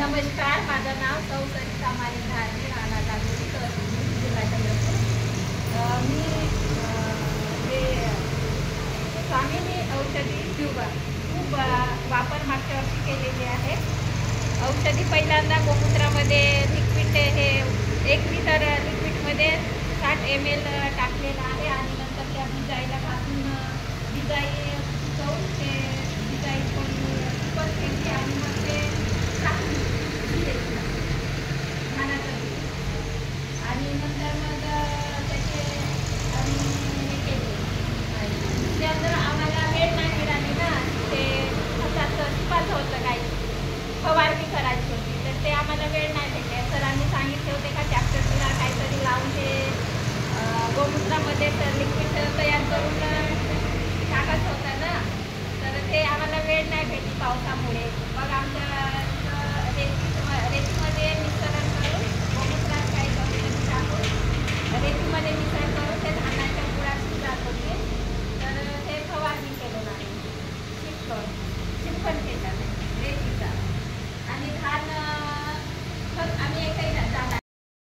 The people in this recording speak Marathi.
नमस्कार, माझं नाव सौ सरिता मालिक धारणे, राहणार लागवडी जिल्हा चंद्रपूर. मी हे स्वामिनी औषधी ट्यूब खूप वापर मागच्या वर्षी केलेले आहे. औषधी पहिल्यांदा गोमूत्रामध्ये लिक्विड हे 1 लिटर लिक्विडमध्ये 60 ml टाकलेलं आहे आणि नंतर त्या बिजाईला घासून बिजाई सुकवून ते बिजाई पण फेकली आणि मग ते आणि नंतर मग त्याचे आम्ही हे केले. त्यानंतर आम्हाला वेळ नाही मिळाली ना, ते खताचं शिपाचं होतं, काही फवारणी करायची होती, तर ते आम्हाला वेळ नाही भेटले. सरांनी सांगितले होते का ट्रॅक्टरला काहीतरी लावून ते गोमूत्रामध्ये तर लिक्विड तयार करून टाकायचं होतं ना, तर ते आम्हाला वेळ नाही भेटली पावसामुळे.